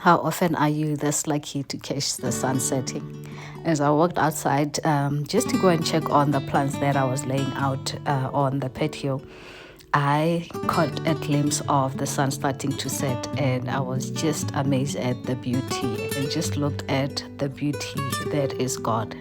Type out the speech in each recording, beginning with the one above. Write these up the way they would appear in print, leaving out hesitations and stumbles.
How often are you this lucky to catch the sun setting? As I walked outside just to go and check on the plants that I was laying out on the patio, I caught a glimpse of the sun starting to set, and I was just amazed at the beauty and just looked at the beauty that is God.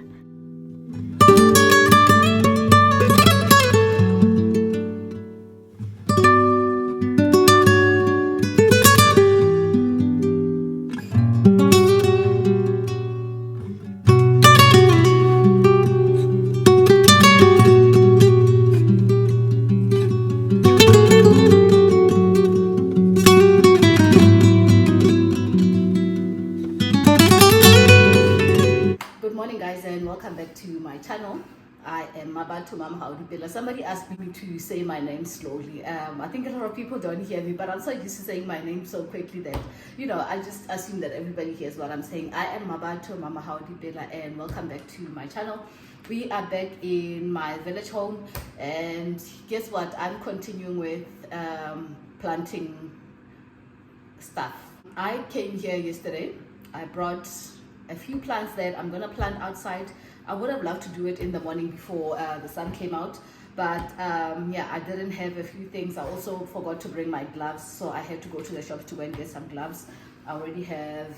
Good morning, guys, and welcome back to my channel. I am Mabatu Mama Haudipela. Somebody asked me to say my name slowly. I think a lot of people don't hear me, but I'm so used to saying my name so quickly that, I just assume that everybody hears what I'm saying. I am Mabatu Mama Haudipela, and welcome back to my channel. We are back in my village home, and guess what? I'm continuing with planting stuff. I came here yesterday. I brought a few plants that I'm gonna plant outside. I would have loved to do it in the morning before the sun came out, but yeah, I didn't have a few things. I also forgot to bring my gloves, so I had to go to the shop to go and get some gloves. I already have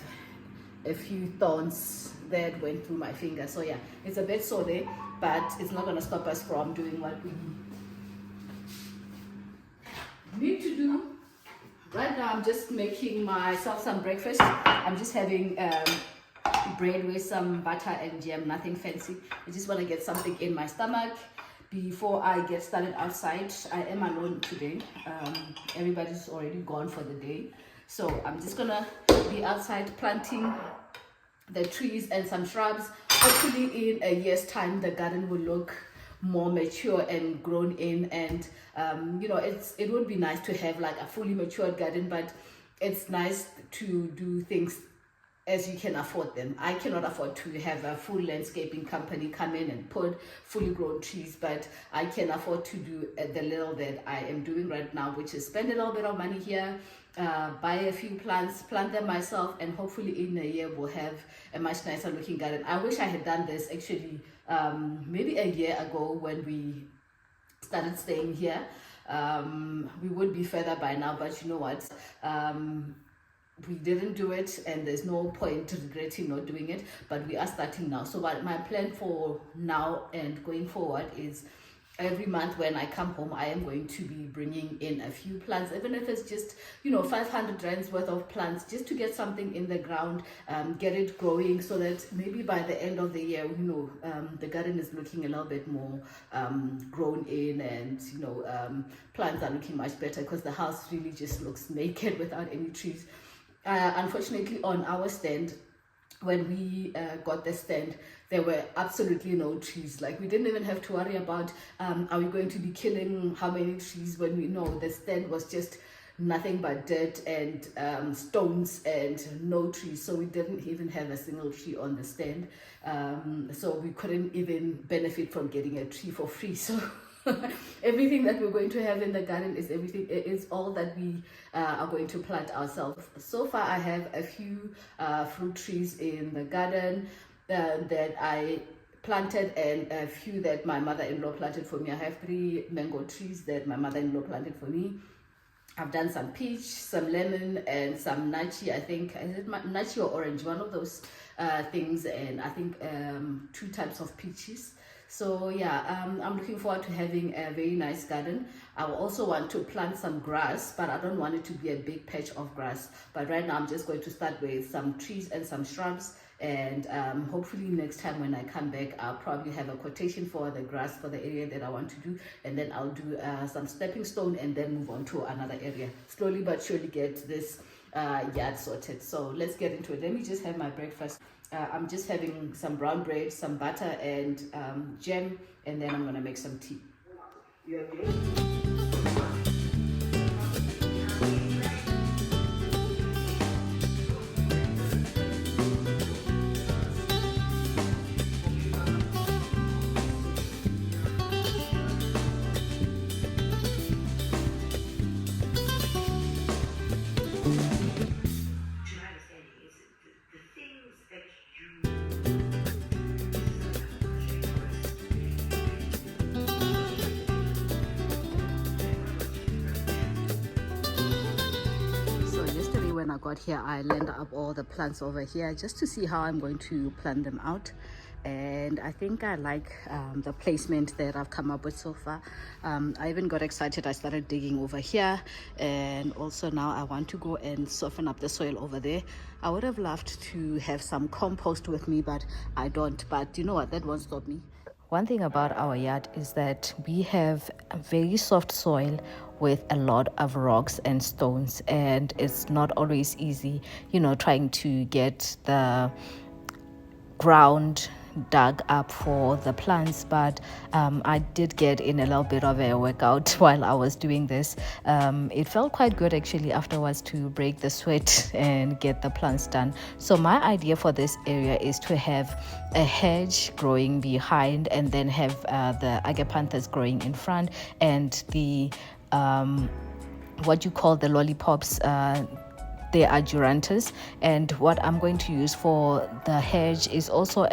a few thorns that went through my finger, so yeah, it's a bit sore there, but it's not gonna stop us from doing what we need to do. Right now I'm just making myself some breakfast. I'm just having bread with some butter and jam, nothing fancy. I just want to get something in my stomach before I get started outside. I am alone today. Everybody's already gone for the day, so I'm just gonna be outside planting the trees and some shrubs. Hopefully in a year's time the garden will look more mature and grown in, and it would be nice to have like a fully matured garden, but it's nice to do things as you can afford them. I cannot afford to have a full landscaping company come in and put fully grown trees, but I can afford to do the little that I am doing right now, which is spend a little bit of money here, buy a few plants, plant them myself, and hopefully in a year we'll have a much nicer looking garden. I wish I had done this actually maybe a year ago when we started staying here. We would be further by now, but you know what? We didn't do it, and there's no point regretting not doing it, but we are starting now. So what my plan for now and going forward is every month when I come home, I am going to be bringing in a few plants, even if it's just 500 rands worth of plants, just to get something in the ground, get it growing, so that maybe by the end of the year, the garden is looking a little bit more grown in, and plants are looking much better, because the house really just looks naked without any trees. Unfortunately, on our stand, when we got the stand, there were absolutely no trees. Like, we didn't even have to worry about are we going to be killing how many trees, when we know the stand was just nothing but dirt and stones and no trees. So we didn't even have a single tree on the stand, so we couldn't even benefit from getting a tree for free. So everything that we're going to have in the garden is all that we are going to plant ourselves. So far I have a few fruit trees in the garden that I planted, and a few that my mother-in-law planted for me. I have 3 mango trees that my mother-in-law planted for me. I've done some peach, some lemon, and some nachi. I think, is it nachi or orange? One of those things, and I think 2 types of peaches. So yeah, I'm looking forward to having a very nice garden. I also want to plant some grass, but I don't want it to be a big patch of grass. But right now I'm just going to start with some trees and some shrubs, and hopefully next time when I come back, I'll probably have a quotation for the grass for the area that I want to do, and then I'll do some stepping stone and then move on to another area. Slowly but surely get this yard sorted. So let's get into it. Let me just have my breakfast. I'm just having some brown bread, some butter, and jam, and then I'm gonna make some tea. You okay? got here, I landed up all the plants over here just to see how I'm going to plant them out. And I think I like the placement that I've come up with so far. I even got excited. I started digging over here, and also now I want to go and soften up the soil over there. I would have loved to have some compost with me, but I don't. But you know what, that won't stop me. One thing about our yard is that we have a very soft soil with a lot of rocks and stones, and it's not always easy, trying to get the ground dug up for the plants. But I did get in a little bit of a workout while I was doing this. It felt quite good actually afterwards to break the sweat and get the plants done. So my idea for this area is to have a hedge growing behind, and then have the agapanthus growing in front, and the what you call the lollipops, they are durantas. And what I'm going to use for the hedge is also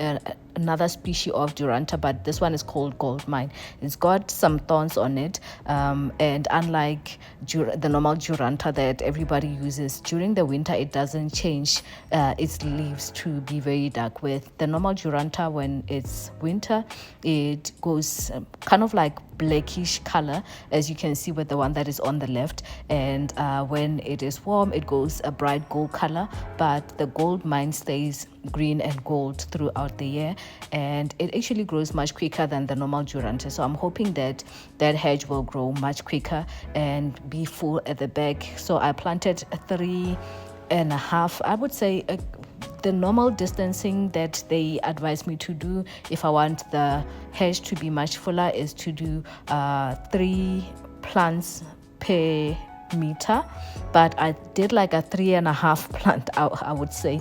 another species of duranta, but this one is called gold mine. It's got some thorns on it, and unlike the normal duranta that everybody uses, during the winter it doesn't change its leaves to be very dark. With the normal duranta, when it's winter, it goes kind of like blackish color, as you can see with the one that is on the left, and when it is warm it goes a bright gold color. But the gold mine stays green and gold throughout the year, and it actually grows much quicker than the normal duranta. So I'm hoping that that hedge will grow much quicker and be full at the back. So I planted 3.5, I would say. The normal distancing that they advise me to do if I want the hedge to be much fuller is to do 3 plants per meter, but I did like a 3.5 plant, I would say.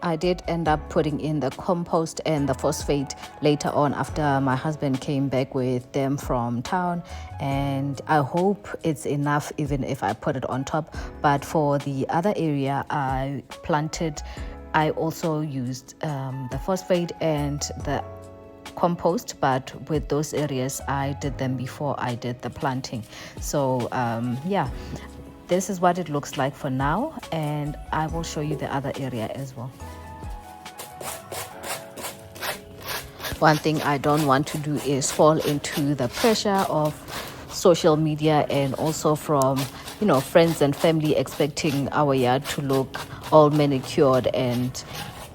I did end up putting in the compost and the phosphate later on after my husband came back with them from town, and I hope it's enough even if I put it on top. But for the other area I planted, I also used the phosphate and the compost, but with those areas I did them before I did the planting. So yeah, this is what it looks like for now, and I will show you the other area as well. One thing I don't want to do is fall into the pressure of social media, and also from friends and family expecting our yard to look all manicured and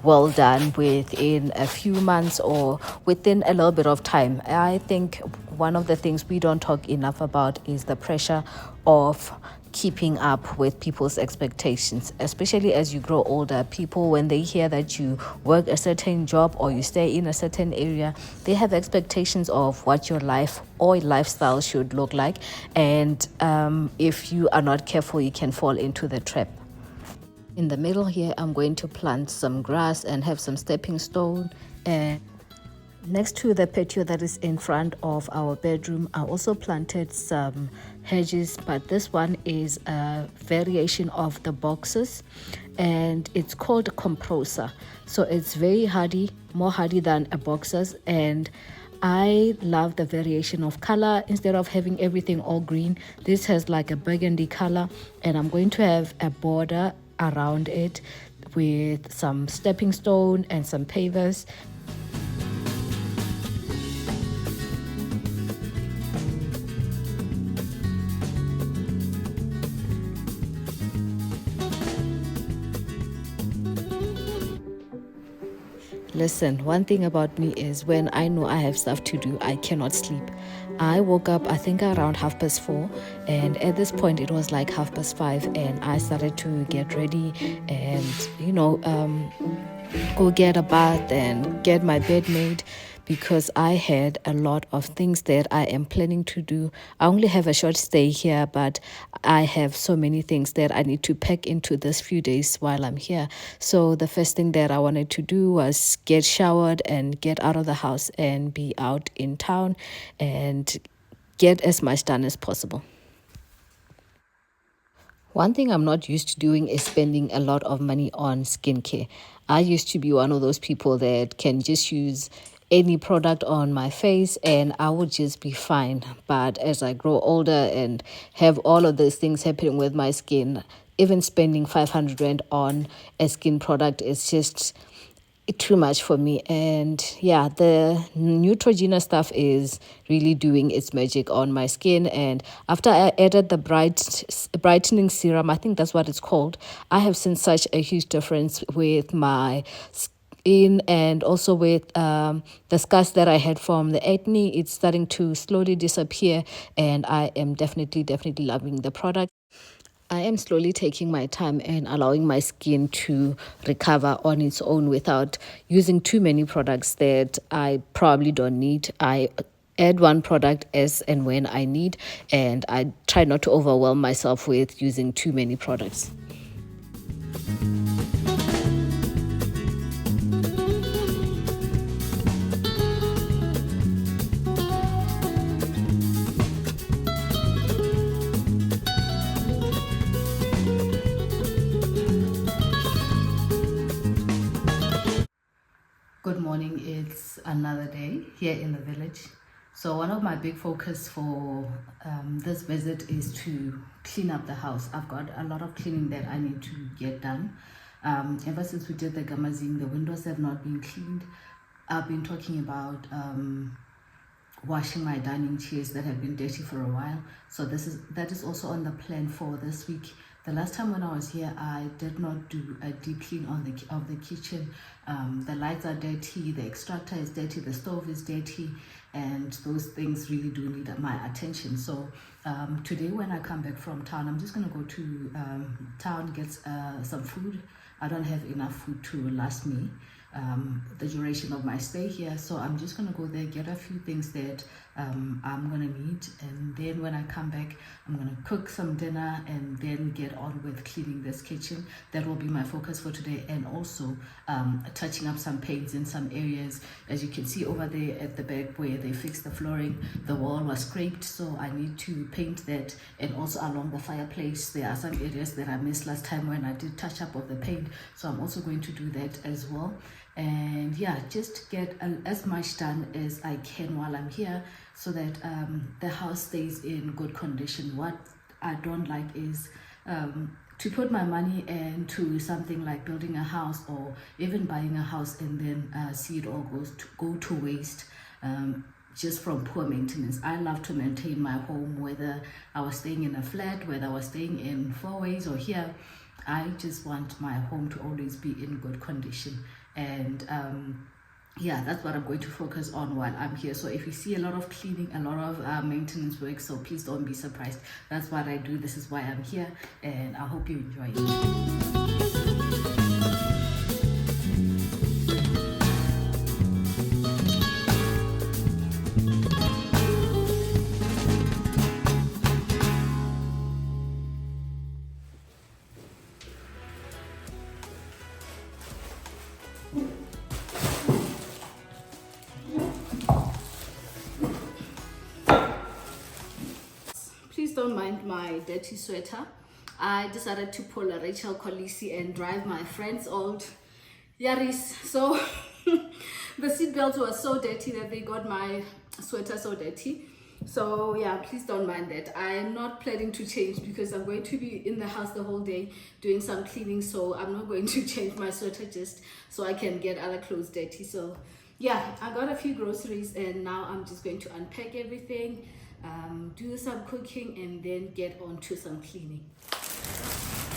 well done within a few months or within a little bit of time. I think one of the things we don't talk enough about is the pressure of keeping up with people's expectations, especially as you grow older. People, when they hear that you work a certain job or you stay in a certain area, they have expectations of what your life or lifestyle should look like, and if you are not careful, you can fall into the trap. In the middle here, I'm going to plant some grass and have some stepping stone. And next to the patio that is in front of our bedroom, I also planted some hedges, but this one is a variation of the boxes, and it's called a composer. So it's very hardy, more hardy than a boxes, and I love the variation of color. Instead of having everything all green, this has like a burgundy color, and I'm going to have a border around it with some stepping stone and some pavers. Listen, one thing about me is when I know I have stuff to do, I cannot sleep. I woke up, I think around 4:30, and at this point it was like 5:30, and I started to get ready and, go get a bath and get my bed made, because I had a lot of things that I am planning to do. I only have a short stay here, but I have so many things that I need to pack into this few days while I'm here. So the first thing that I wanted to do was get showered and get out of the house and be out in town and get as much done as possible. One thing I'm not used to doing is spending a lot of money on skincare. I used to be one of those people that can just use any product on my face and I would just be fine. But as I grow older and have all of those things happening with my skin, even spending 500 Rand on a skin product is just too much for me. And yeah, the Neutrogena stuff is really doing its magic on my skin. And after I added the brightening serum, I think that's what it's called, I have seen such a huge difference with my skin, and also with the scars that I had from the acne. It's starting to slowly disappear, and I am definitely loving the product. I am slowly taking my time and allowing my skin to recover on its own without using too many products that I probably don't need. I add one product as and when I need, and I try not to overwhelm myself with using too many products. Good morning. It's another day here in the village. So one of my big focus for this visit is to clean up the house. I've got a lot of cleaning that I need to get done. Ever since we did the gamazine, the windows have not been cleaned. I've been talking about washing my dining chairs that have been dirty for a while. So that is also on the plan for this week. The last time when I was here, I did not do a deep clean of the kitchen. The lights are dirty, the extractor is dirty, the stove is dirty, and those things really do need my attention. So today when I come back from town, I'm just going to go to town, get some food. I don't have enough food to last me the duration of my stay here, so I'm just gonna go there, get a few things that I'm gonna need, and then when I come back I'm gonna cook some dinner and then get on with cleaning this kitchen. That will be my focus for today, and also touching up some paints in some areas. As you can see over there at the back where they fixed the flooring, the wall was scraped, so I need to paint that. And also along the fireplace there are some areas that I missed last time when I did touch up of the paint, so I'm also going to do that as well. And yeah, just get as much done as I can while I'm here, so that the house stays in good condition. What I don't like is to put my money into something like building a house or even buying a house and then see it all go to waste just from poor maintenance. I love to maintain my home, whether I was staying in a flat, whether I was staying in four ways or here. I just want my home to always be in good condition. And yeah, that's what I'm going to focus on while I'm here. So if you see a lot of cleaning, a lot of maintenance work, so please don't be surprised. That's what I do. This is why I'm here, and I hope you enjoy it. Please don't mind my dirty sweater. I decided to pull a Rachel Colisi and drive my friend's old Yaris. So the seat belts were so dirty that they got my sweater so dirty. So yeah, please don't mind that. I'm not planning to change because I'm going to be in the house the whole day doing some cleaning. So I'm not going to change my sweater just so I can get other clothes dirty. So yeah, I got a few groceries and now I'm just going to unpack everything, do some cooking, and then get on to some cleaning.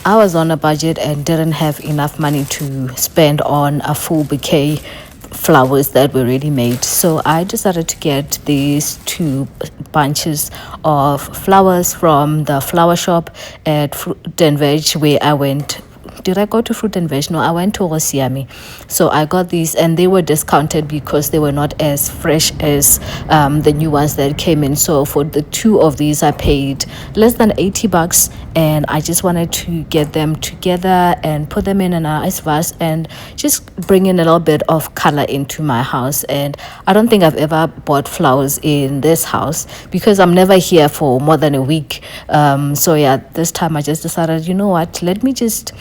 I was on a budget and didn't have enough money to spend on a full bouquet flowers that were ready made, so I decided to get these two bunches of flowers from the flower shop at Fruit and Veg where I went. Did I go to Fruit and Veg? No, I went to Osiami. So I got these and they were discounted because they were not as fresh as the new ones that came in. So for the two of these I paid less than 80 bucks, and I just wanted to get them together and put them in an ice vase and just bring in a little bit of color into my house. And I don't think I've ever bought flowers in this house because I'm never here for more than a week. So yeah, this time I just decided, you know what, let me just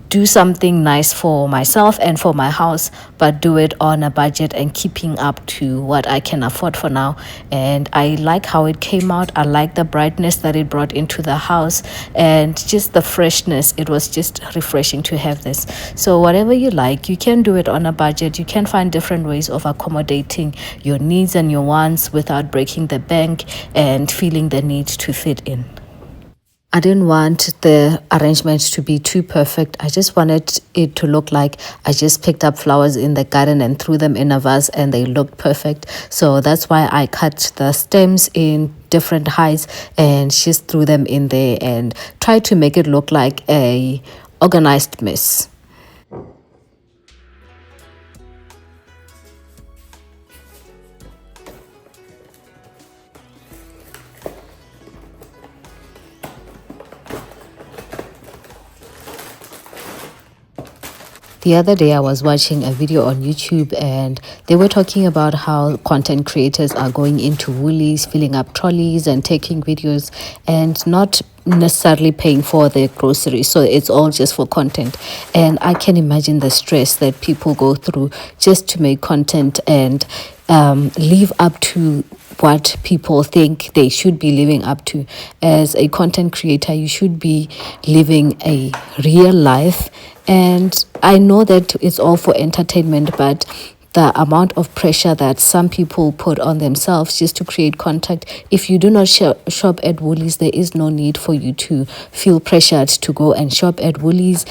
do something nice for myself and for my house, but do it on a budget and keeping up to what I can afford for now. And I like how it came out. I like the brightness that it brought into the house and just the freshness. It was just refreshing to have this. So whatever you like, you can do it on a budget. You can find different ways of accommodating your needs and your wants without breaking the bank and feeling the need to fit in. I didn't want the arrangement to be too perfect. I just wanted it to look like I just picked up flowers in the garden and threw them in a vase and they looked perfect. So that's why I cut the stems in different heights and just threw them in there and tried to make it look like a organized mess. The other day, I was watching a video on YouTube and they were talking about how content creators are going into Woolies, filling up trolleys and taking videos and not necessarily paying for their groceries. So it's all just for content. And I can imagine the stress that people go through just to make content and live up to what people think they should be living up to. As a content creator, you should be living a real life. And I know that it's all for entertainment, but the amount of pressure that some people put on themselves just to create content. If you do not shop at Woolies, there is no need for you to feel pressured to go and shop at Woolies.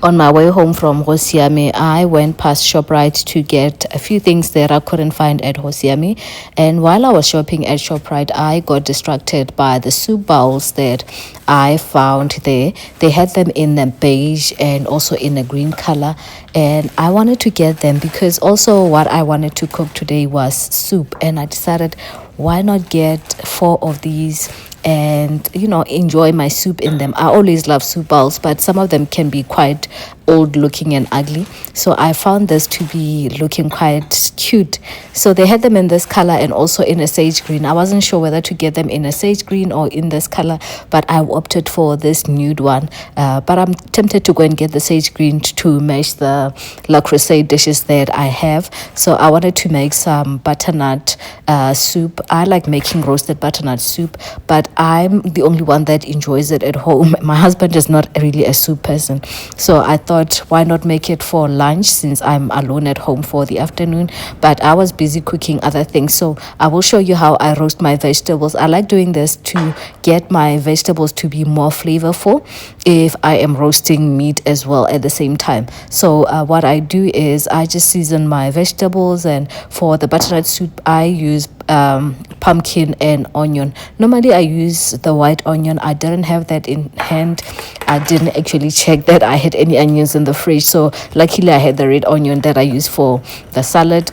On my way home from Hosiame, I went past ShopRite to get a few things that I couldn't find at Hosiame. And while I was shopping at ShopRite, I got distracted by the soup bowls that I found there. They had them in a beige and also in a green color. And I wanted to get them because also what I wanted to cook today was soup. And I decided, why not get 4 of these and enjoy my soup in them. I always love soup bowls, but some of them can be quite old looking and ugly, so I found this to be looking quite cute. So they had them in this color and also in a sage green. I wasn't sure whether to get them in a sage green or in this color, but I opted for this nude one, but I'm tempted to go and get the sage green to match the Le Creuset dishes that I have. So I wanted to make some butternut soup. I like making roasted butternut soup, but I'm the only one that enjoys it at home. My husband is not really a soup person, so I thought, why not make it for lunch since I'm alone at home for the afternoon. But I was busy cooking other things, so I will show you how I roast my vegetables. I like doing this to get my vegetables to be more flavorful if I am roasting meat as well at the same time. So what I do is I just season my vegetables, and for the butternut soup I use pumpkin and onion. Normally I use the white onion. I didn't have that in hand. I didn't actually check that I had any onions in the fridge, so luckily I had the red onion that I use for the salad.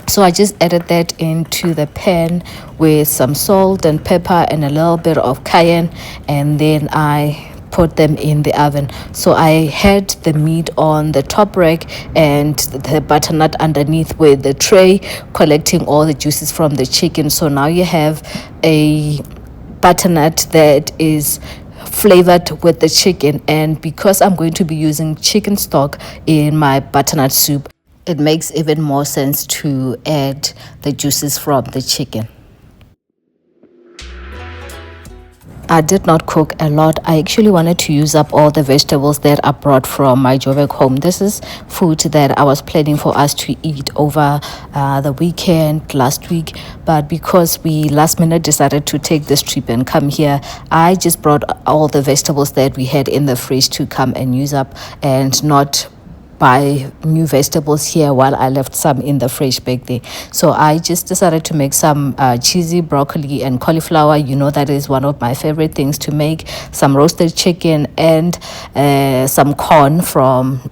So I just added that into the pan with some salt and pepper and a little bit of cayenne, and then I put them in the oven. So I had the meat on the top rack and the butternut underneath with the tray, collecting all the juices from the chicken. So now you have a butternut that is flavored with the chicken, and because I'm going to be using chicken stock in my butternut soup, it makes even more sense to add the juices from the chicken. I did not cook a lot. I actually wanted to use up all the vegetables that I brought from my Joburg home. This is food that I was planning for us to eat over the weekend last week, but because we last minute decided to take this trip and come here, I just brought all the vegetables that we had in the fridge to come and use up and not buy new vegetables here while I left some in the fridge back there. So I just decided to make some cheesy broccoli and cauliflower. That is one of my favorite things to make. Some roasted chicken and some corn from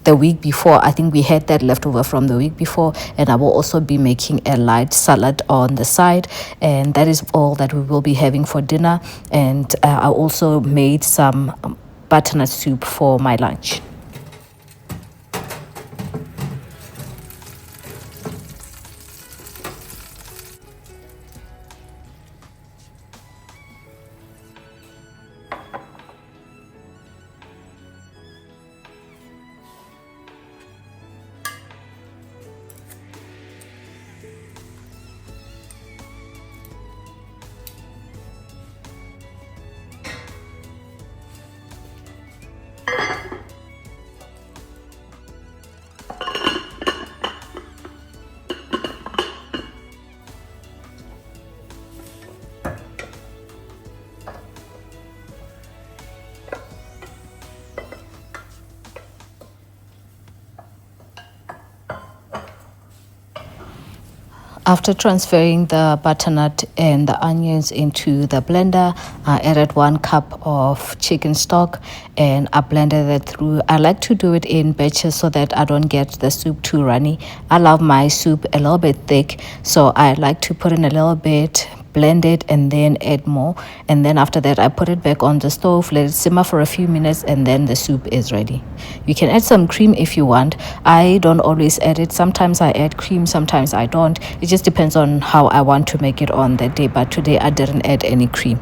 the week before. I think we had that left over from the week before, and I will also be making a light salad on the side, and that is all that we will be having for dinner. And I also made some butternut soup for my lunch. After transferring the butternut and the onions into the blender, I added 1 cup of chicken stock and I blended it through. I like to do it in batches so that I don't get the soup too runny. I love my soup a little bit thick, so I like to put in a little bit, blend it, and then add more. And then after that, I put it back on the stove, let it simmer for a few minutes, and then the soup is ready. You can add some cream if you want. I don't always add it. Sometimes I add cream, sometimes I don't. It just depends on how I want to make it on that day. But today I didn't add any cream.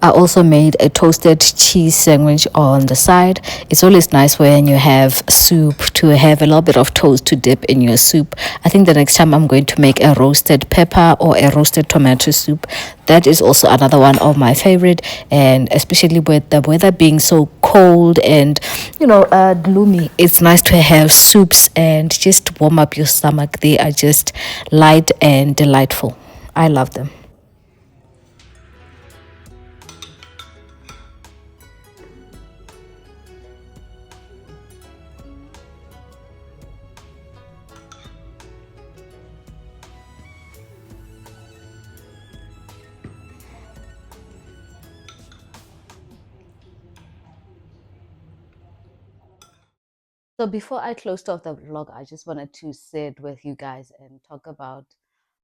I also made a toasted cheese sandwich on the side. It's always nice when you have soup to have a little bit of toast to dip in your soup. I think the next time I'm going to make a roasted pepper or a roasted tomato soup. That is also another one of my favorite, and especially with the weather being so cold and gloomy, it's nice to have soups and just warm up your stomach. They are just light and delightful. I love them. So before I closed off the vlog, I just wanted to sit with you guys and talk about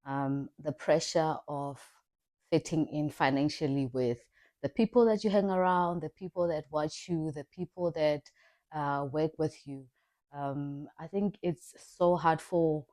the pressure of fitting in financially with the people that you hang around, the people that watch you, the people that work with you. I think it's so hard for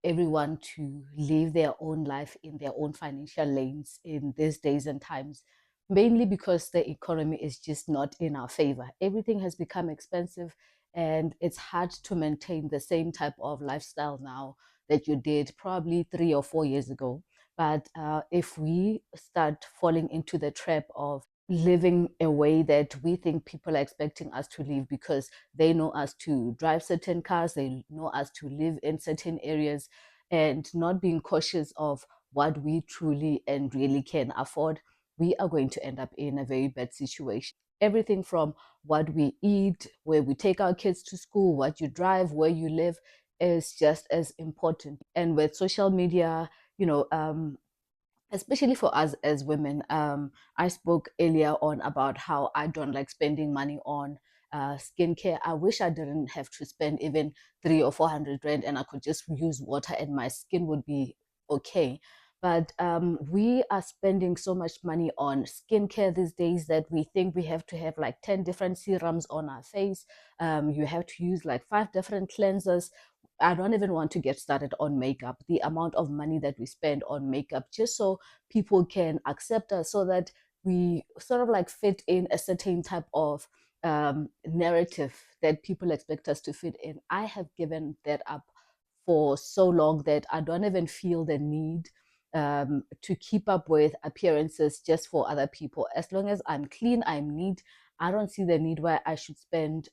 everyone to live their own life in their own financial lanes in these days and times, mainly because the economy is just not in our favor. Everything has become expensive, and it's hard to maintain the same type of lifestyle now that you did probably 3 or 4 years ago. But if we start falling into the trap of living a way that we think people are expecting us to live because they know us to drive certain cars, they know us to live in certain areas, and not being cautious of what we truly and really can afford, we are going to end up in a very bad situation. Everything from what we eat, where we take our kids to school, what you drive, where you live is just as important. And with social media, you know, especially for us as women, I spoke earlier on about how I don't like spending money on skincare. I wish I didn't have to spend even 3 or 400 rand and I could just use water and my skin would be okay. But we are spending so much money on skincare these days that we think we have to have like 10 different serums on our face. You have to use like 5 different cleansers. I don't even want to get started on makeup. The amount of money that we spend on makeup just so people can accept us, so that we sort of like fit in a certain type of narrative that people expect us to fit in. I have given that up for so long that I don't even feel the need to keep up with appearances just for other people. As long as I'm clean, I'm neat, I don't see the need why I should spend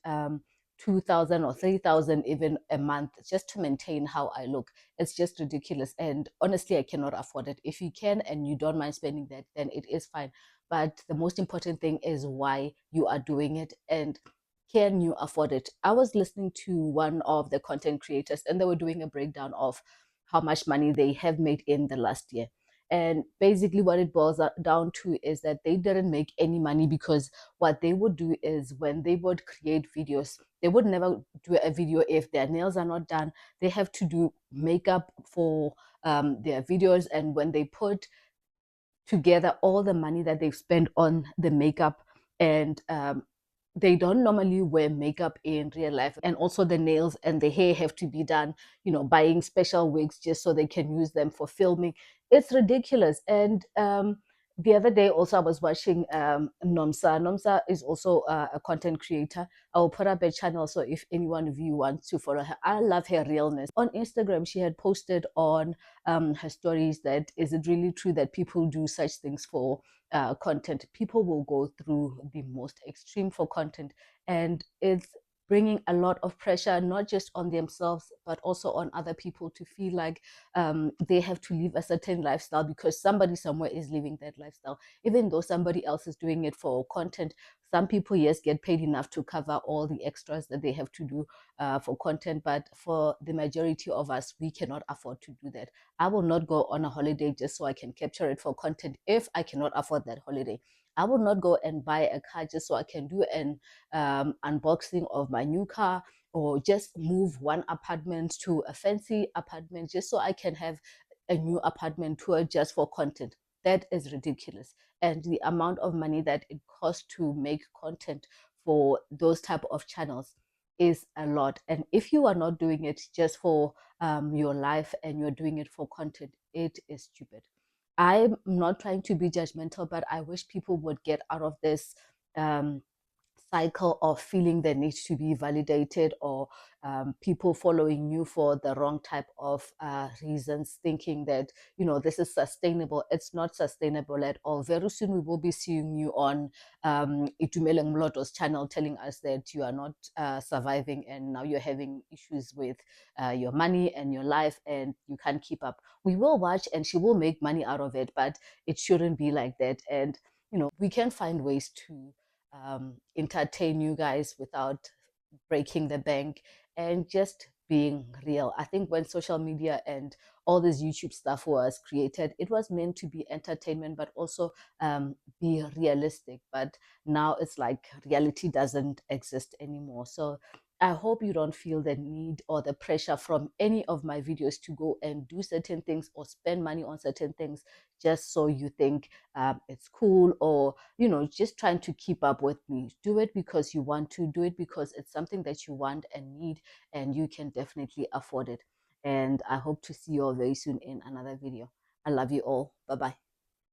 2,000 or 3,000 even a month just to maintain how I look. It's just ridiculous. And honestly, I cannot afford it. If you can and you don't mind spending that, then it is fine. But the most important thing is why you are doing it and can you afford it? I was listening to one of the content creators and they were doing a breakdown of how much money they have made in the last year. And basically, what it boils down to is that they didn't make any money because what they would do is when they would create videos, they would never do a video if their nails are not done. They have to do makeup for their videos. And when they put together all the money that they've spent on the makeup and they don't normally wear makeup in real life, and also the nails and the hair have to be done, buying special wigs just so they can use them for filming. It's ridiculous. And the other day also I was watching Nomsa is also a content creator. I will put up a channel, so if any one of you wants to follow her, I love her realness. On Instagram she had posted on her stories that is it really true that people do such things for content? People will go through the most extreme for content, and it's bringing a lot of pressure, not just on themselves, but also on other people to feel like they have to live a certain lifestyle because somebody somewhere is living that lifestyle. Even though somebody else is doing it for content, some people, yes, get paid enough to cover all the extras that they have to do for content. But for the majority of us, we cannot afford to do that. I will not go on a holiday just so I can capture it for content if I cannot afford that holiday. I will not go and buy a car just so I can do an unboxing of my new car, or just move one apartment to a fancy apartment just so I can have a new apartment tour just for content. That is ridiculous. And the amount of money that it costs to make content for those type of channels is a lot. And if you are not doing it just for your life and you're doing it for content, it is stupid. I'm not trying to be judgmental, but I wish people would get out of this um, cycle of feeling the need to be validated, or people following you for the wrong type of reasons, thinking that, you know, this is sustainable. It's not sustainable at all. Very soon we will be seeing you on Itumeleng Mloto's channel telling us that you are not surviving, and now you're having issues with your money and your life and you can't keep up. We will watch and she will make money out of it, but it shouldn't be like that. And you know, we can find ways to entertain you guys without breaking the bank and just being real. I think when social media and all this YouTube stuff was created, it was meant to be entertainment, but also be realistic. But now it's like reality doesn't exist anymore. So I hope you don't feel the need or the pressure from any of my videos to go and do certain things or spend money on certain things just so you think it's cool, or you know, just trying to keep up with me. Do it because you want to, do it because it's something that you want and need, and you can definitely afford it. And I hope to see you all very soon in another video. I love you all. Bye bye.